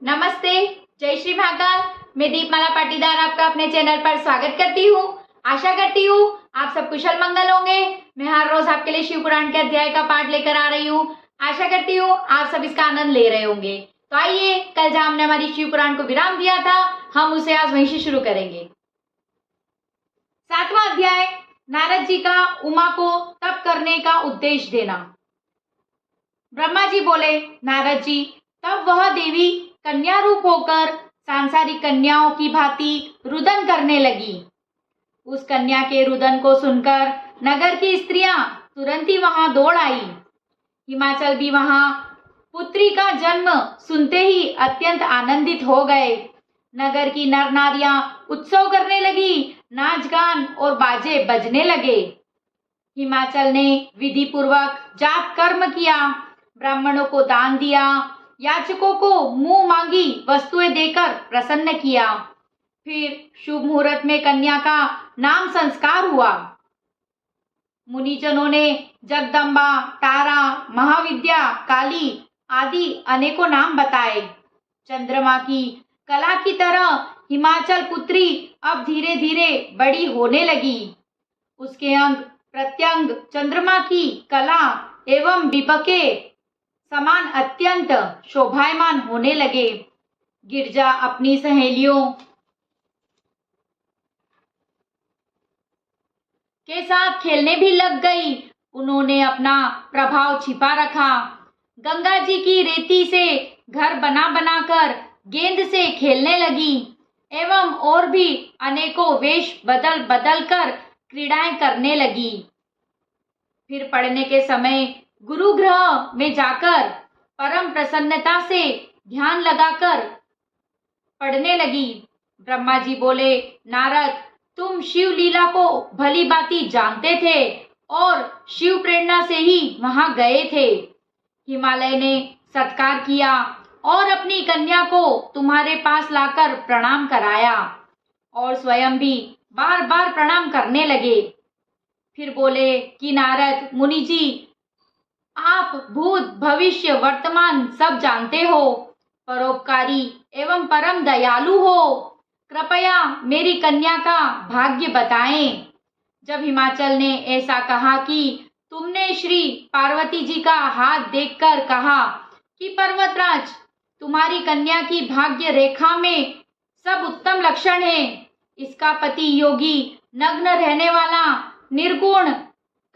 नमस्ते, जय श्री महाकाल। मैं दीपमाला पाटीदार आपका अपने चैनल पर स्वागत करती हूँ। आशा करती हूँ आप सब कुशल मंगल होंगे। मैं हर रोज आपके लिए शिव पुराण के अध्याय का पाठ लेकर आ रही हूँ। आशा करती हूँ आप सब इसका आनंद ले रहे होंगे। तो आइए, कल जहाँ हमने हमारी शिव पुराण को विराम दिया था, हम उसे आज वहीं से शुरू करेंगे। 7वां अध्याय, नारद जी का उमा को तप करने का उपदेश देना। ब्रह्मा जी बोले, नारद जी, तब वह देवी कन्या रूप होकर सांसारिक कन्याओं की भांति रुदन करने लगी। उस कन्या के रुदन को सुनकर नगर की स्त्रियां तुरंत ही वहां दौड़ आई। हिमाचल भी वहां पुत्री का जन्म सुनते ही अत्यंत आनंदित हो गए। नगर की नर नारियां उत्सव करने लगी, नाच गान और बाजे बजने लगे। हिमाचल ने विधि पूर्वक जाप कर्म किया, ब्राह्मणों को दान दिया, याचकों को मुंह मांगी वस्तुएं देकर प्रसन्न किया। फिर शुभ मुहूर्त में कन्या का नाम संस्कार हुआ। मुनिजनों ने जगदम्बा, तारा, महाविद्या, काली आदि अनेकों नाम बताए। चंद्रमा की कला की तरह हिमाचल पुत्री अब धीरे धीरे बड़ी होने लगी। उसके अंग प्रत्यंग चंद्रमा की कला एवं बिबके समान अत्यंत शोभायमान होने लगे। गिरजा अपनी सहेलियों के साथ खेलने भी लग गई। उन्होंने अपना प्रभाव छिपा रखा। गंगा जी की रेती से घर बना बनाकर गेंद से खेलने लगी एवं और भी अनेकों वेश बदल बदल कर क्रीड़ाएं करने लगी। फिर पढ़ने के समय गुरु ग्रह में जाकर परम प्रसन्नता से ध्यान लगाकर पढ़ने लगी। ब्रह्मा जी बोले, नारद, तुम शिव लीला को भली भांति जानते थे और शिव प्रेरणा से ही वहां गए थे। हिमालय ने सत्कार किया और अपनी कन्या को तुम्हारे पास लाकर प्रणाम कराया और स्वयं भी बार बार प्रणाम करने लगे। फिर बोले कि नारद मुनि जी, आप भूत भविष्य वर्तमान सब जानते हो, परोपकारी एवं परम दयालु हो। कृपया मेरी कन्या का भाग्य बताएं। जब हिमाचल ने ऐसा कहा कि तुमने श्री पार्वती जी का हाथ देखकर कहा कि पर्वतराज, तुम्हारी कन्या की भाग्य रेखा में सब उत्तम लक्षण है। इसका पति योगी, नग्न रहने वाला, निर्गुण,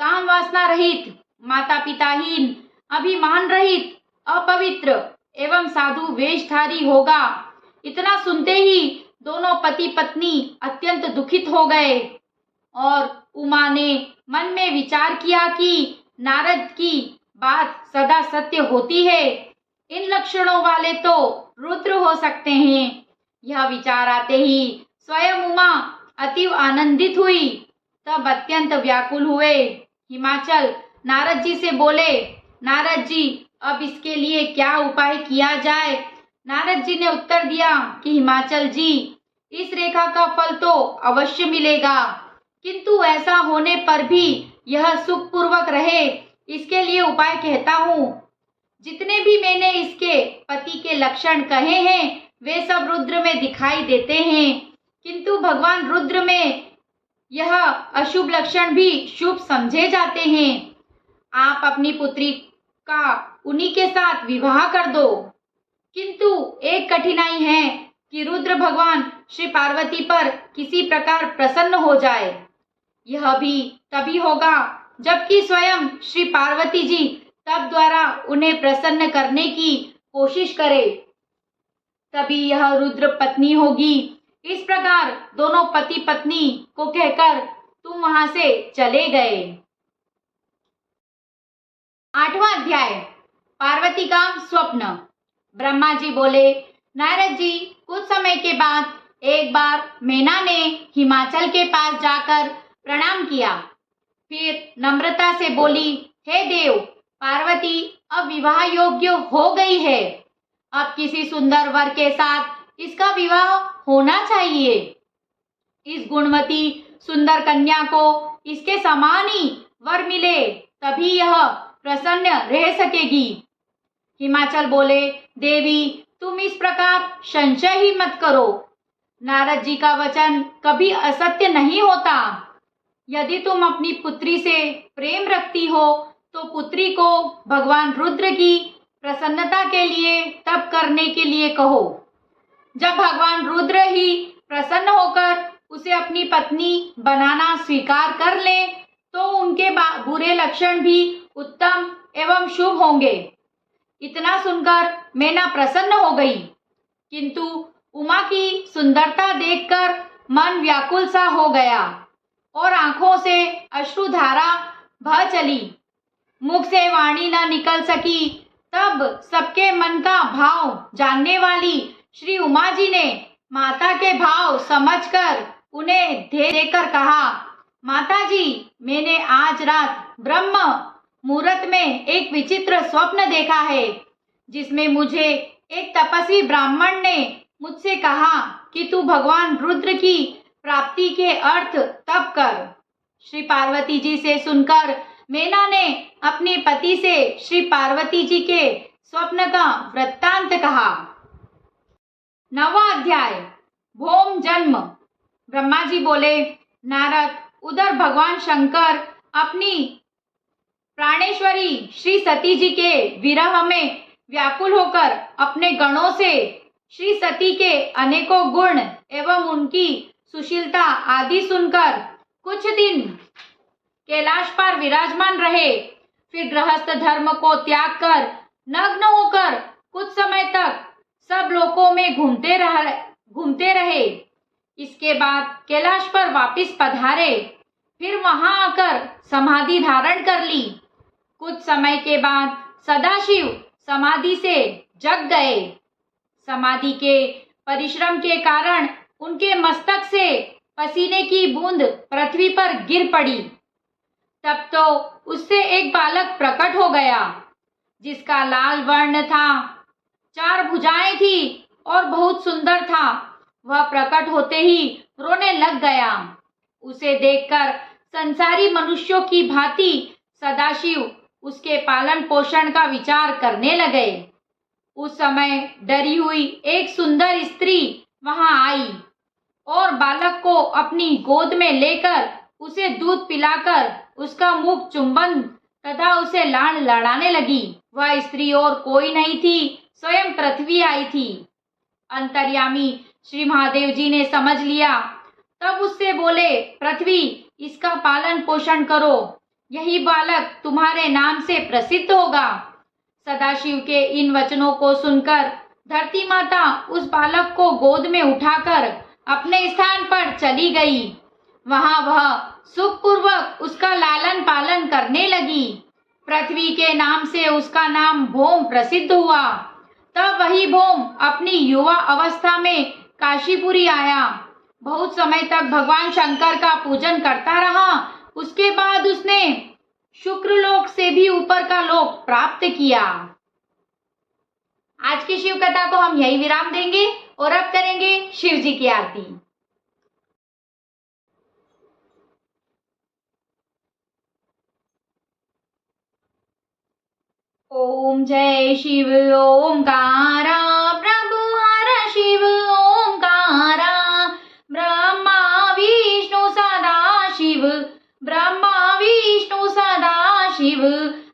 काम वासना रहित, माता पिताहीन, अभिमान रहित, अपवित्र एवं साधु वेशधारी होगा। इतना सुनते ही दोनों पति पत्नी अत्यंत दुखित हो गए और उमा ने मन में विचार किया कि नारद की बात सदा सत्य होती है। इन लक्षणों वाले तो रुद्र हो सकते हैं। यह विचार आते ही स्वयं उमा अतीव आनंदित हुई। तब अत्यंत व्याकुल हुए। हिमाचल नारद जी से बोले, नारद जी, अब इसके लिए क्या उपाय किया जाए। नारद जी ने उत्तर दिया कि हिमाचल जी, इस रेखा का फल तो अवश्य मिलेगा, किंतु ऐसा होने पर भी यह सुखपूर्वक रहे, इसके लिए उपाय कहता हूँ। जितने भी मैंने इसके पति के लक्षण कहे हैं वे सब रुद्र में दिखाई देते हैं, किंतु भगवान रुद्र में यह अशुभ लक्षण भी शुभ समझे जाते हैं। आप अपनी पुत्री का उन्हीं के साथ विवाह कर दो, किंतु एक कठिनाई है कि रुद्र भगवान श्री पार्वती पर किसी प्रकार प्रसन्न हो जाए। यह भी तभी होगा जबकि स्वयं श्री पार्वती जी तप द्वारा उन्हें प्रसन्न करने की कोशिश करे, तभी यह रुद्र पत्नी होगी। इस प्रकार दोनों पति पत्नी को कहकर तुम वहां से चले गए। 8वां अध्याय, पार्वती का स्वप्न। ब्रह्मा जी बोले, नारद जी, कुछ समय के बाद एक बार मैना ने हिमाचल के पास जाकर प्रणाम किया। फिर नम्रता से बोली, हे देव, पार्वती अब विवाह योग्य हो गई है। अब किसी सुंदर वर के साथ इसका विवाह होना चाहिए। इस गुणवती सुंदर कन्या को इसके समान ही वर मिले, तभी यह प्रसन्न रह सकेगी। हिमाचल बोले, देवी, तुम इस प्रकार संशय ही मत करो। नारद जी का वचन कभी असत्य नहीं होता। यदि तुम अपनी पुत्री से प्रेम रखती हो तो पुत्री को भगवान रुद्र की प्रसन्नता के लिए तप करने के लिए कहो। जब भगवान रुद्र ही प्रसन्न होकर उसे अपनी पत्नी बनाना स्वीकार कर ले तो उनके बुरे लक्षण भी उत्तम एवं शुभ होंगे। इतना सुनकर मैना प्रसन्न हो गई, किंतु उमा की सुंदरता देखकर मन व्याकुल सा हो गया और आंखों से अश्रुधारा बह चली। मुख से वाणी न निकल सकी। तब सबके मन का भाव जानने वाली श्री उमा जी ने माता के भाव समझकर उन्हें धैर्य देकर कहा, माता जी, मैंने आज रात ब्रह्म मुहूर्त में एक विचित्र स्वप्न देखा है, जिसमें मुझे एक तपस्वी ब्राह्मण ने मुझसे कहा कि तू भगवान रुद्र की प्राप्ति के अर्थ तप कर। श्री पार्वती जी से सुनकर मैना ने अपने पति से श्री पार्वती जी के स्वप्न का वृत्तांत कहा। 9वां अध्याय, भौम जन्म। ब्रह्मा जी बोले, नारद, उधर भगवान शंकर अपनी प्राणेश्वरी श्री सती जी के विरह में व्याकुल होकर अपने गणों से श्री सती के अनेकों गुण एवं उनकी सुशीलता आदि सुनकर कुछ दिन कैलाश पर विराजमान रहे। फिर गृहस्थ धर्म को त्याग कर नग्न होकर कुछ समय तक सब लोकों में घूमते रहे। इसके बाद कैलाश पर वापस पधारे। फिर वहां आकर समाधि धारण कर ली। कुछ समय के बाद सदाशिव समाधि से जग गए। समाधि के परिश्रम के कारण उनके मस्तक से पसीने की बूंद पृथ्वी पर गिर पड़ी। तब तो उससे एक बालक प्रकट हो गया, जिसका लाल वर्ण था, 4 भुजाएं थी और बहुत सुंदर था। वह प्रकट होते ही रोने लग गया। उसे देखकर संसारी मनुष्यों की भांति सदाशिव उसके पालन पोषण का विचार करने लगे। उस समय डरी हुई एक सुंदर स्त्री वहां आई और बालक को अपनी गोद में लेकर उसे दूध पिलाकर उसका मुख चुंबन तथा उसे लाड़ लड़ाने लगी। वह स्त्री और कोई नहीं थी, स्वयं पृथ्वी आई थी। अंतर्यामी श्री महादेव जी ने समझ लिया। तब उससे बोले, पृथ्वी, इसका पालन पोषण करो, यही बालक तुम्हारे नाम से प्रसिद्ध होगा। सदाशिव के इन वचनों को सुनकर धरती माता उस बालक को गोद में उठाकर अपने स्थान पर चली गई। वहां वह सुखपूर्वक उसका लालन पालन करने लगी। पृथ्वी के नाम से उसका नाम भौम प्रसिद्ध हुआ। तब वही भौम अपनी युवा अवस्था में काशीपुरी आया। बहुत समय तक भगवान शंकर का पूजन करता रहा। उसके बाद उसने शुक्रलोक से भी ऊपर का लोक प्राप्त किया। आज की शिव कथा को हम यही विराम देंगे और अब करेंगे शिव जी की आरती। ओम जय शिव ओंकारा, प्रभु हर शिव ओंकारा, ब्रह्मा विष्णु सदा शिव, ब्रह्मा विष्णु सदा शिव,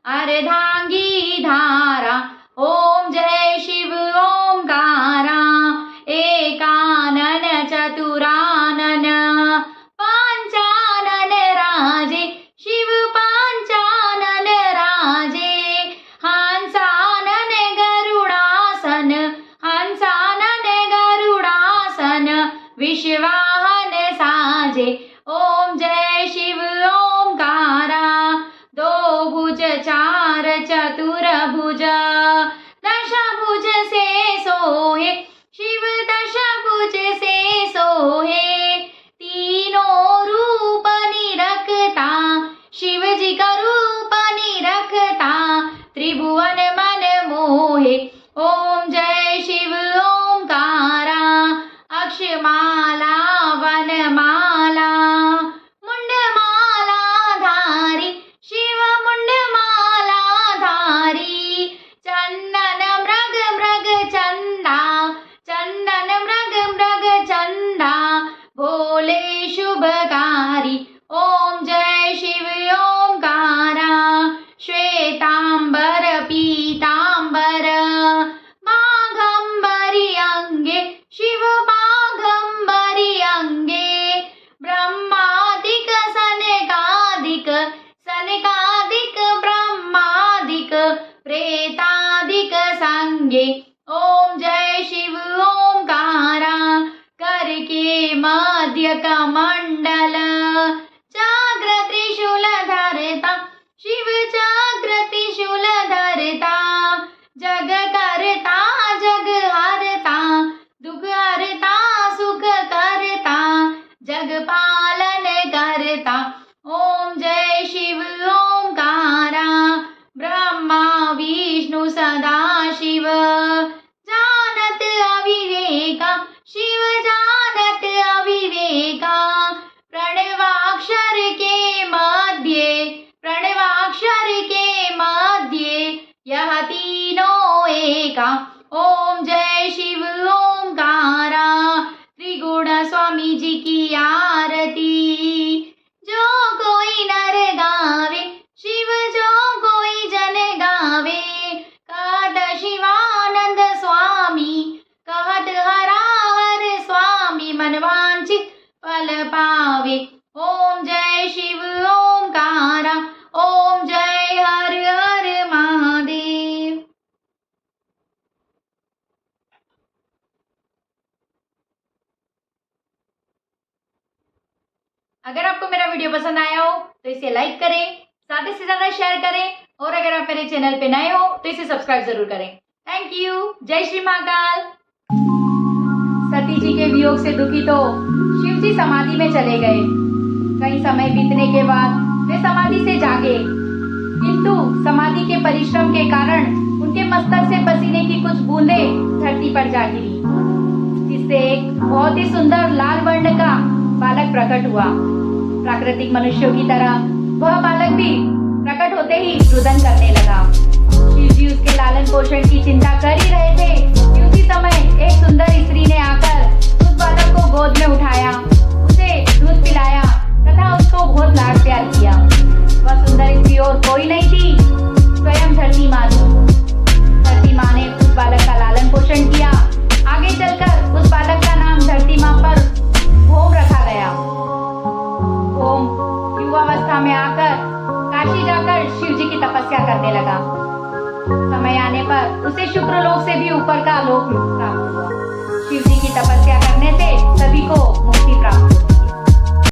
अर्धांगी धारा। ओम जय शिव ओंकारा, एकानन चतुरानन, पंचानन राजे, शिव पंचानन राजे, हंसानन गरुड़ासन, ओम जय शिव ओमकारा करके मध्य कमंडल चक्र त्रिशूल धरता शिव चक्र त्रिशूल धरता जग करता जग हरता दुख हरता सुख करता जग पालन करता ओम जय शिव ओमकारा ब्रह्मा विष्णु सदा शिव जानत अविवेका शिव जानत अविवेका प्रणवाक्षर के मध्य यह तीनों एका ओम जय शिव ओमकारा त्रिगुण स्वामी जी की आरती जो कोई नर गावे शिव जो कोई जन गावे कहत शिवानंद स्वामी कहत हराहर स्वामी मनवांचित फल पावे ओम जय शिव ओमकारा ओम जय हर हर महादेव। अगर आपको मेरा वीडियो पसंद आया हो तो इसे लाइक करें, ज्यादा से ज्यादा शेयर करें और अगर आप मेरे चैनल पे नए हो तो इसे सब्सक्राइब जरूर करें। Thank you. जय श्री महाकाल। सती जी के वियोग से दुखी तो शिव जी समाधि में चले गए। कई समय बीतने के बाद वे समाधि से जागे, किंतु समाधि के परिश्रम के कारण उनके मस्तक से पसीने की कुछ बूंदें धरती पर जा गिरी, जिससे एक बहुत ही सुंदर लाल वर्ण का बालक प्रकट हुआ। प्राकृतिक मनुष्यों की तरह वह बालक भी प्रकट होते ही रुदन करने लगा। शिव जी उसके लालन पोषण की चिंता कर ही रहे थे